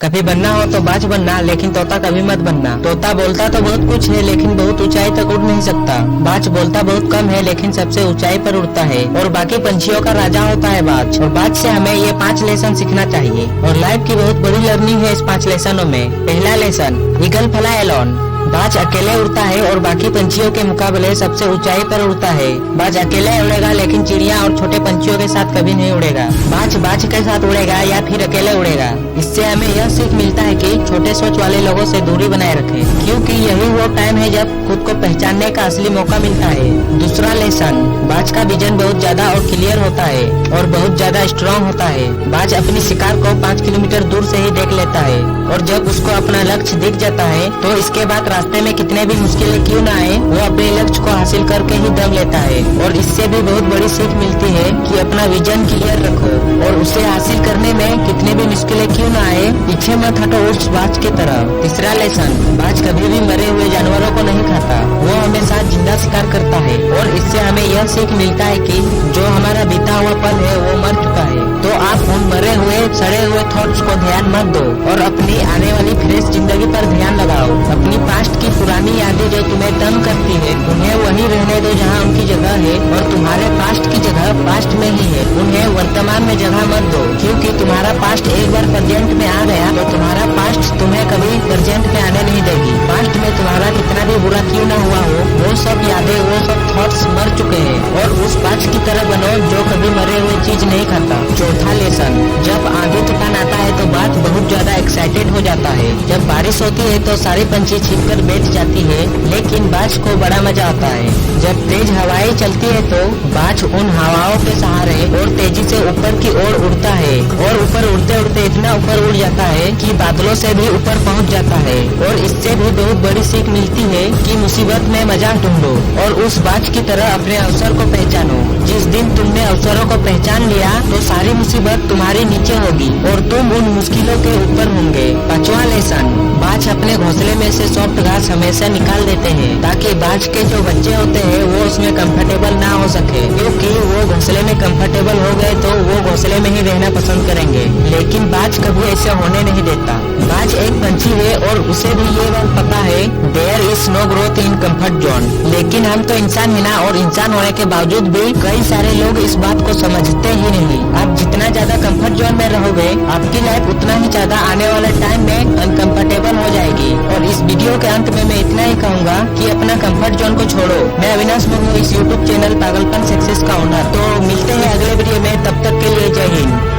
कभी बनना हो तो बाज बनना, लेकिन तोता कभी मत बनना। तोता बोलता तो बहुत कुछ है, लेकिन बहुत ऊंचाई तक उड़ नहीं सकता। बाज बोलता बहुत कम है, लेकिन सबसे ऊंचाई पर उड़ता है और बाकी पंछियों का राजा होता है बाज। और बाज से हमें ये 5 लेसन सीखना चाहिए और लाइफ की बहुत बड़ी लर्निंग है इस 5 लेसनों में। पहला लेसन, ईगल फ्लाई अलोन। बाज अकेले उड़ता है और बाकी पंछियों के मुकाबले सबसे ऊंचाई पर उड़ता है। बाज अकेले उड़ेगा, लेकिन चिड़िया और छोटे पंछियों के साथ कभी नहीं उड़ेगा। बाज के साथ उड़ेगा या फिर अकेले उड़ेगा। इससे हमें यह सीख मिलता है कि छोटे सोच वाले लोगों से दूरी बनाए रखें, क्योंकि यही वो टाइम है जब खुद को पहचानने का असली मौका मिलता है। दूसरा लेसन, बाज का विजन बहुत ज्यादा और क्लियर होता है और बहुत ज्यादा स्ट्रॉन्ग होता है। बाज अपनी शिकार को 5 किलोमीटर दूर से ही देख लेता है और जब उसको अपना लक्ष्य दिख जाता है तो इसके बाद रास्ते में कितने भी मुश्किलें क्यों न आए, वो अपने लक्ष्य को हासिल करके ही दम लेता है। और इससे भी बहुत बड़ी सीख मिलती है कि अपना विजन क्लियर रखो और उसे हासिल करने में कितने भी मुश्किलें क्यों न आए, पीछे मत हटो उस बाज की तरह। तीसरा लेसन, बाज कभी भी मरे हुए जानवरों को नहीं खाता, वो हमेशा जिंदा शिकार करता है। और इससे हमें यह सीख मिलता है कि जो हमारा बीता हुआ पल है वो मर चुका है, तो आप उन मरे हुए सड़े हुए थॉट्स को ध्यान मत दो और अपनी आने वाली फ्रेश जिंदगी पर ध्यान लगाओ। अपनी पास्ट की पुरानी यादें जो तुम्हें तंग करती है, उन्हें वहीं रहने दो जहां उनकी जगह है और तुम्हारे पास्ट की जगह पास्ट में ही है। उन्हें वर्तमान में जगह मत दो, क्योंकि तुम्हारा पास्ट एक बार प्रेजेंट में आ गया तो तुम्हारा पास्ट तुम्हें कभी प्रेजेंट में आने नहीं देगी। पास्ट में तुम्हारा कितना भी बुरा क्यों ना हुआ हो, वो सब यादें, वो सब थॉट्स मर चुके हैं और उस बाज की तरह बनो जो कभी मरे हुए चीज नहीं खाता। चौथा लेसन, जब आंधी तूफान आता है तो बाज बहुत ज्यादा एक्साइटेड हो जाता है। जब बारिश होती है तो सारे पंछी छिपकर बैठ जाती है, लेकिन बाज को बड़ा मजा आता है। जब तेज हवाएं चलती है तो बाज उन हवाओं के सहारे और तेजी से ऊपर की ओर उड़ता है और ऊपर उड़ते उड़ते इतना ऊपर उड़ जाता है कि बादलों से भी ऊपर पहुंच जाता है। और इससे भी बहुत बड़ी सीख मिलती है कि मुसीबत में मजा ढूंढो और उस बाज की तरह अपने अवसर को पहचानो। जिस दिन तुमने अवसरों को पहचान लिया तो सारी मुसीबत तुम्हारे नीचे होगी और तुम उन मुश्किलों के ऊपर होंगे। पांचवा लेसन, बाज अपने घोंसले में से सॉफ्ट घास हमेशा निकाल देते हैं ताकि बाज के जो बच्चे होते हैं वो उसमें कंफर्टेबल ना हो सके, क्योंकि वो घोंसले में कंफर्टेबल हो गए तो वो घोंसले में ही रहना पसंद करेंगे। लेकिन बाज कभी ऐसे होने नहीं देता। बाज एक पंछी है और उसे भी ये बात पता है, there is no growth in comfort zone. लेकिन हम तो इंसान है ना, और इंसान होने के बावजूद भी कई सारे लोग इस बात को समझते ही नहीं। आप जितना ज्यादा कंफर्ट जोन में रहोगे, आपकी लाइफ उतना ही ज्यादा आने वाले टाइम में अनकंफर्टेबल हो जाएगी। और इस वीडियो के अंत में मैं इतना ही कहूंगा कि अपना कंफर्ट जोन को छोड़ो। मैं अविनाश मुर्मू, इस यूट्यूब चैनल पागलपन सक्सेस का ओनर। तो मिलते हैं अगले वीडियो में, तब तक के लिए जय हिंद।